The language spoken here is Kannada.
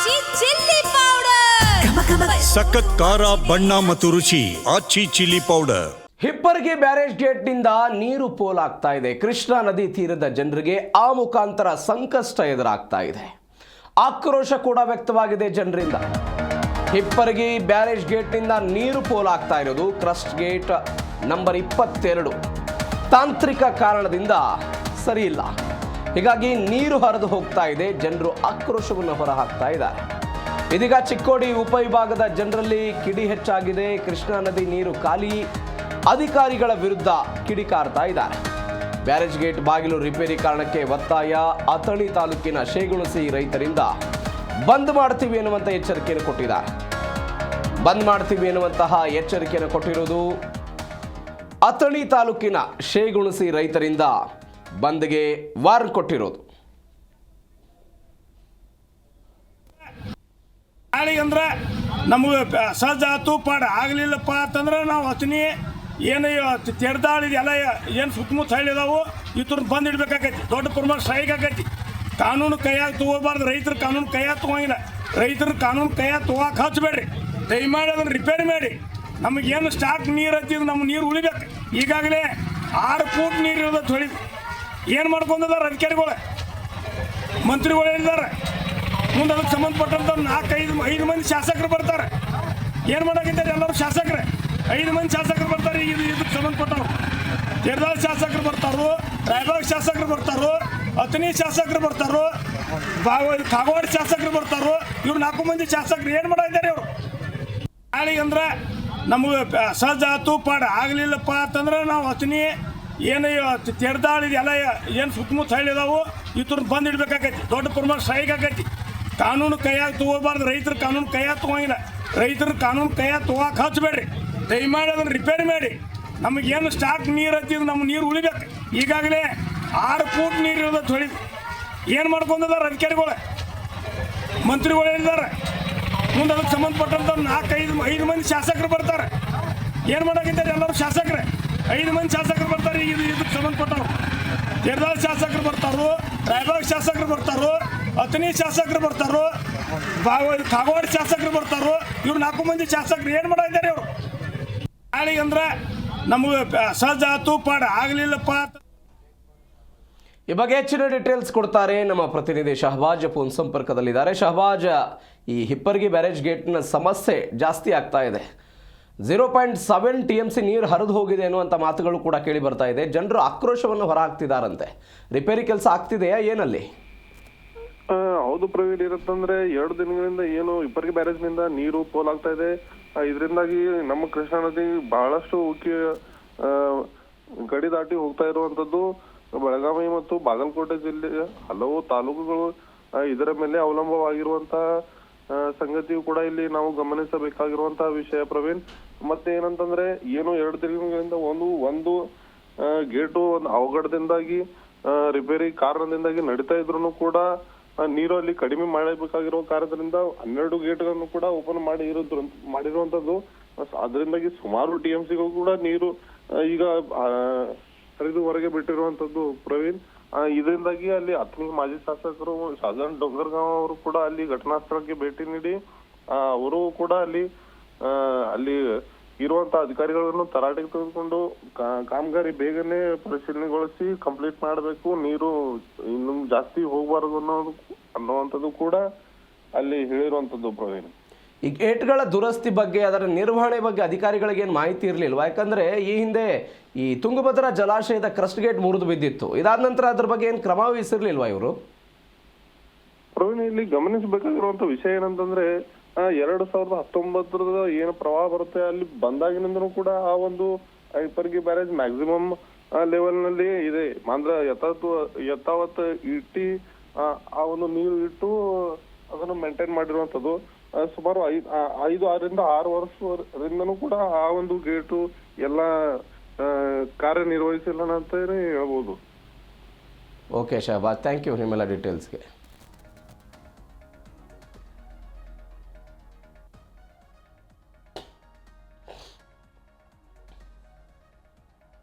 ಆಚಿ ಚಿಲ್ಲಿ ಪೌಡರ್ ಸಖತ್ ಖಾರ ಬಣ್ಣ ಮತ್ತು ರುಚಿ ಆಚಿ ಚಿಲ್ಲಿ ಪೌಡರ್. ಹಿಪ್ಪರಗಿ ಬ್ಯಾರೇಜ್ ಗೇಟ್ನಿಂದ ನೀರು ಪೋಲಾಗ್ತಾ ಇದೆ. ಕೃಷ್ಣಾ ನದಿ ತೀರದ ಜನರಿಗೆ ಆ ಮುಖಾಂತರ ಸಂಕಷ್ಟ ಎದುರಾಗ್ತಾ ಇದೆ. ಆಕ್ರೋಶ ಕೂಡ ವ್ಯಕ್ತವಾಗಿದೆ ಜನರಿಂದ. ಹಿಪ್ಪರಗಿ ಬ್ಯಾರೇಜ್ ಗೇಟ್ನಿಂದ ನೀರು ಪೋಲಾಗ್ತಾ ಇರೋದು ಕ್ರಸ್ಟ್ ಗೇಟ್ ನಂಬರ್ 22 ತಾಂತ್ರಿಕ ಕಾರಣದಿಂದ ಸರಿ ಇಲ್ಲ. ಹೀಗಾಗಿ ನೀರು ಹರಿದು ಹೋಗ್ತಾ ಇದೆ. ಜನರು ಆಕ್ರೋಶವನ್ನು ಹೊರಹಾಕ್ತಾ ಇದ್ದಾರೆ. ಇದೀಗ ಚಿಕ್ಕೋಡಿ ಉಪವಿಭಾಗದ ಜನರಲ್ಲಿ ಕಿಡಿ ಹೆಚ್ಚಾಗಿದೆ. ಕೃಷ್ಣಾ ನದಿ ನೀರು ಖಾಲಿ, ಅಧಿಕಾರಿಗಳ ವಿರುದ್ಧ ಕಿಡಿಕಾರ್ತಾ ಇದ್ದಾರೆ. ಬ್ಯಾರೇಜ್ ಗೇಟ್ ಬಾಗಿಲು ರಿಪೇರಿ ಕಾರಣಕ್ಕೆ ಒತ್ತಾಯ. ಅಥಣಿ ತಾಲೂಕಿನ ಶೇಗುಣಸಿ ರೈತರಿಂದ ಬಂದ್ ಮಾಡ್ತೀವಿ ಎನ್ನುವಂಥ ಎಚ್ಚರಿಕೆಯನ್ನು ಕೊಟ್ಟಿದ್ದಾರೆ. ಬಂದ್ ಮಾಡ್ತೀವಿ ಎನ್ನುವಂತಹ ಎಚ್ಚರಿಕೆಯನ್ನು ಕೊಟ್ಟಿರುವುದು ಅಥಣಿ ತಾಲೂಕಿನ ಶೇಗುಣಸಿ ರೈತರಿಂದ ಬಂದ್ಗೆ ವಾರ್ನ್ ಕೊಟ್ಟಿರೋದು. ನಾಳೆಗಂದ್ರೆ ನಮಗೆ ಸಜ್ಜ ಆತು ಪಾಡ ಆಗಲಿಲ್ಲಪ್ಪ ಅಂತಂದ್ರೆ ನಾವು ಹತ್ತನಿ ಏನು ತೆರೆದಾಳಿದ ಎಲ್ಲ ಏನು ಸುತ್ತಮುತ್ತ ಹಳ್ಳಿದಾವು ಇವ್ರನ್ನ ಬಂದು ಇಡ್ಬೇಕಾಗೈತಿ. ದೊಡ್ಡ ಪ್ರಮಾಣ ಸ್ಟ್ರೈಕ್ ಆಗೈತಿ. ಕಾನೂನು ಕೈಯಾಗಿ ತಗೋಬಾರ್ದು. ರೈತರು ಕಾನೂನು ಕೈಯಾಗಿ ತಗೋಂಗಿಲ್ಲ. ರೈತರು ಕಾನೂನು ಕೈಯಾಗಿ ತಗೋಕೆ ಹಚ್ಚಬೇಡ್ರಿ. ದಯಮಾಡಿ ಅದನ್ನು ರಿಪೇರಿ ಮಾಡಿ. ನಮಗೇನು ಸ್ಟಾಕ್ ನೀರು ಹತ್ತಿದ್ದು ನಮ್ಮ ನೀರು ಉಳಿಬೇಕು. ಈಗಾಗಲೇ 6 ಫೂಟ್ ನೀರು ಇರೋದು ಹೊಳಿ ಏನು ಮಾಡ್ಕೊಂಡಿದ್ದಾರೆ ಅಧಿಕಾರಿಗಳು, ಮಂತ್ರಿಗಳು ಹೇಳಿದ್ದಾರೆ. ಮುಂದೆ ಅದಕ್ಕೆ ಸಂಬಂಧಪಟ್ಟಂತ 4-5 ಮಂದಿ ಶಾಸಕರು ಬರ್ತಾರೆ. ಏನು ಮಾಡೋಕ್ಕಿದ್ದಾರೆ ಎಲ್ಲರೂ ಶಾಸಕರೇ. 5 ಮಂದಿ ಶಾಸಕರು ಬರ್ತಾರೆ. ಇದಕ್ಕೆ ಸಂಬಂಧಪಟ್ಟವರು ತೆರದಾಳ ಶಾಸಕರು ಬರ್ತಾರೋ, ರಾಯಬಾಗ್ ಶಾಸಕರು ಬರ್ತಾರೋ, ಅಥಣಿ ಶಾಸಕರು ಬರ್ತಾರೋ, ಕಾಗವಾಡ ಶಾಸಕರು ಬರ್ತಾರೋ. ಇವ್ರು 4 ಮಂದಿ ಶಾಸಕರು ಏನು ಮಾಡಿದ್ದಾರೆ ಇವರು. ನಾಳೆಗಂದ್ರೆ ನಮಗೆ ಸಜ್ಜ ಆತು ಪಾಡ ಆಗಲಿಲ್ಲಪ್ಪ ಅಂತಂದ್ರೆ ನಾವು ಅಥಣಿ ಏನು ತೆರೆದಾಳಿದ ಎಲ್ಲ ಏನು ಸುತ್ತಮುತ್ತ ಹಳ್ಳಿದಾವು ಇವ್ರನ್ನ ಬಂದು ಇಡ್ಬೇಕಾಗೈತಿ. ದೊಡ್ಡ ಪ್ರಮಾಣ ಸ್ಟ್ರೈಕ್ ಆಗೈತಿ. ಕಾನೂನು ಕೈಯಾಗಿ ತಗೋಬಾರ್ದು. ರೈತರು ಕಾನೂನು ಕೈಯಾಗಿ ತಗೋಂಗಿಲ್ಲ. ರೈತರು ಕಾನೂನು ಕೈಯಾಗಿ ತಗೋಕೆ ಹಚ್ಚಬೇಡ್ರಿ. ದಯಮಾಡಿ ಅದನ್ನು ರಿಪೇರಿ ಮಾಡಿ. ನಮಗೇನು ಸ್ಟಾಕ್ ನೀರು ಹತ್ತಿದ್ದು ನಮ್ಮ ನೀರು ಉಳಿಬೇಕು. ಈಗಾಗಲೇ 6 ಫೂಟ್ ನೀರು ಇರೋದು ಹೊಳಿ ಏನು ಮಾಡ್ಕೊಂಡಿದ್ದಾರೆ ಅಧಿಕಾರಿಗಳು, ಮಂತ್ರಿಗಳು ಹೇಳಿದ್ದಾರೆ. ಮುಂದೆ ಅದಕ್ಕೆ ಸಂಬಂಧಪಟ್ಟಂತ 4-5 ಮಂದಿ ಶಾಸಕರು ಬರ್ತಾರೆ. ಏನು ಮಾಡೋಕ್ಕಿದ್ದಾರೆ ಎಲ್ಲರೂ ಶಾಸಕರೇ. 5 ಮಂದಿ ಶಾಸಕರು ಬರ್ತಾರೆ. ಇದಕ್ಕೆ ಸಂಬಂಧಪಟ್ಟವರು ತೆರದಾಳ ಶಾಸಕರು ಬರ್ತಾರೋ, ರಾಯಬಾಗ್ ಶಾಸಕರು ಬರ್ತಾರೋ, ಅಥಣಿ ಶಾಸಕರು ಬರ್ತಾರೋ, ಕಾಗವಾಡ ಶಾಸಕರು ಬರ್ತಾರೋ. ಇವ್ರು 4 ಮಂದಿ ಶಾಸಕರು ಏನು ಮಾಡಿದ್ದಾರೆ ಇವರು. ನಾಳೆಗಂದ್ರೆ ನಮಗೆ ಸಜ್ಜ ಆತು ಪಾಡ ಆಗಲಿಲ್ಲಪ್ಪ. ಈ ಬಗ್ಗೆ ಹೆಚ್ಚಿನ ಡೀಟೇಲ್ಸ್ ಕೊಡ್ತಾರೆ ನಮ್ಮ ಪ್ರತಿನಿಧಿ ಶಹಬಾಜ್. ಫೋನ್ ಸಂಪರ್ಕದಲ್ಲಿದ್ದಾರೆ. ಶಹಬಾಜ್, ಈ ಹಿಪ್ಪರಗಿ ಬ್ಯಾರೇಜ್ ಗೇಟ್ನ ಸಮಸ್ಯೆ ಜಾಸ್ತಿ ಆಗ್ತಾ ಇದೆ. 0.7 TMC ನೀರು ಹರಿದು ಹೋಗಿದೆ ಅನ್ನುವಂಥ ಮಾತುಗಳು ಕೂಡ ಕೇಳಿ ಬರ್ತಾ ಇದೆ. ಜನರು ಆಕ್ರೋಶವನ್ನು ಹೊರಹಾಕ್ತಿದ್ದಾರಂತೆ. ರಿಪೇರಿ ಕೆಲಸ ಆಗ್ತಿದೆಯಾ ಏನಲ್ಲಿ? ಹೌದು ಪ್ರವೀಣ್, ಇರುತ್ತಂದ್ರೆ 2 ದಿನಗಳಿಂದ ಏನು ಹಿಪ್ಪರಗಿ ಬ್ಯಾರೇಜ್ ನಿಂದ ನೀರು ಪೋಲಾಗ್ತಾ ಇದೆ. ಇದರಿಂದಾಗಿ ನಮ್ಮ ಕೃಷ್ಣಾ ನದಿ ಬಹಳಷ್ಟು ಉಕ್ಕಿ ಗಡಿ ದಾಟಿ ಹೋಗ್ತಾ ಇರುವಂತದ್ದು. ಬೆಳಗಾವಿ ಮತ್ತು ಬಾಗಲಕೋಟೆ ಜಿಲ್ಲೆಯ ಹಲವು ತಾಲೂಕುಗಳು ಇದರ ಮೇಲೆ ಅವಲಂಬವಾಗಿರುವಂತಹ ಸಂಗತಿಯು ಕೂಡ ಇಲ್ಲಿ ನಾವು ಗಮನಿಸಬೇಕಾಗಿರುವಂತಹ ವಿಷಯ ಪ್ರವೀಣ್. ಮತ್ತೆ ಏನಂತಂದ್ರೆ ಏನು 2 ದಿನಗಳಿಂದ ಒಂದು ಗೇಟು ಒಂದು ಅವಘಡದಿಂದಾಗಿ ರಿಪೇರಿ ಕಾರಣದಿಂದಾಗಿ ನಡೀತಾ ಇದ್ರು ಕೂಡ ನೀರು ಅಲ್ಲಿ ಕಡಿಮೆ ಮಾಡಬೇಕಾಗಿರುವ ಕಾರಣದಿಂದ 12 ಗೇಟ್ಗಳನ್ನು ಕೂಡ ಓಪನ್ ಮಾಡಿರುವಂತದ್ದು. ಅದರಿಂದಾಗಿ ಸುಮಾರು TMCಗಳು ಕೂಡ ನೀರು ಈಗ ಹರಿದು ಹೊರಗೆ ಬಿಟ್ಟಿರುವಂತದ್ದು ಪ್ರವೀಣ್. ಇದರಿಂದಾಗಿ ಅಲ್ಲಿ ಅಥಣಿ ಮಾಜಿ ಶಾಸಕರು ಶಾಜಾನ್ ಡೋಂಗರ್ಗಾಂವ್ ಅವರು ಕೂಡ ಅಲ್ಲಿ ಘಟನಾ ಸ್ಥಳಕ್ಕೆ ಭೇಟಿ ನೀಡಿ ಅವರು ಕೂಡ ಅಲ್ಲಿ ಇರುವಂತಹ ಅಧಿಕಾರಿಗಳನ್ನು ತರಾಟೆಗೆ ತೆಗೆದುಕೊಂಡು ಕಾಮಗಾರಿ ಬೇಗನೆ ಪರಿಶೀಲನೆಗೊಳಿಸಿ ಕಂಪ್ಲೀಟ್ ಮಾಡಬೇಕು, ನೀರು ಇನ್ನು ಜಾಸ್ತಿ ಹೋಗಬಾರದು ಅನ್ನುವಂಥದ್ದು ಕೂಡ ಅಲ್ಲಿ ಹೇಳಿರುವಂತದ್ದು ಪ್ರವೀಣ್. ಈ ಗೇಟ್ಗಳ ದುರಸ್ತಿ ಬಗ್ಗೆ, ಅದರ ನಿರ್ವಹಣೆ ಬಗ್ಗೆ ಅಧಿಕಾರಿಗಳಿಗೆ ಏನು ಮಾಹಿತಿ ಇರಲಿಲ್ವಾ? ಯಾಕಂದರೆ ಈ ಹಿಂದೆ ಈ ತುಂಗಭದ್ರಾ ಜಲಾಶಯದ ಕ್ರಸ್ಟ್ ಗೇಟ್ ಮುರಿದು ಬಿದ್ದಿತ್ತು. ಇದಾದ ನಂತರ ಅದ್ರ ಬಗ್ಗೆ ಏನು ಕ್ರಮ ವಹಿಸಿರ್ಲಿಲ್ವಾ ಇವರು? ಪ್ರವೀಣ್, ಇಲ್ಲಿ ಗಮನಿಸಬೇಕಾಗಿರುವಂತ ವಿಷಯ ಏನಂತಂದ್ರೆ 2019 ಏನು ಪ್ರವಾಹ ಬರುತ್ತೆ ಅಲ್ಲಿ ಬಂದಾಗಿನಿಂದನೂ ಕೂಡ ಆ ಒಂದು ಹಿಪ್ಪರಗಿ ಬ್ಯಾರೇಜ್ ಮ್ಯಾಕ್ಸಿಮಮ್ ಲೆವೆಲ್ ನಲ್ಲಿ ಇದೆ. ಮಾತ್ರ ಯಥಾವತ್ ಇಟ್ಟಿ ಆ ಒಂದು ನೀರು ಇಟ್ಟು ಅದನ್ನು ಮೇಂಟೈನ್ ಮಾಡಿರುವಂತದ್ದು. ಸುಮಾರು 5-6 ವರ್ಷದಿಂದನೂ ಕೂಡ ಆ ಒಂದು ಗೇಟು ಎಲ್ಲ ಕಾರ್ಯನಿರ್ವಹಿಸಿಲ್ಲ ಅಂತ ಹೇಳ್ಬೋದು. ಓಕೆ ಶಹಬಾಜ್, ಥ್ಯಾಂಕ್ ಯು ನಿಮ್ಮೆಲ್ಲ ಡೀಟೇಲ್ಸ್ಗೆ.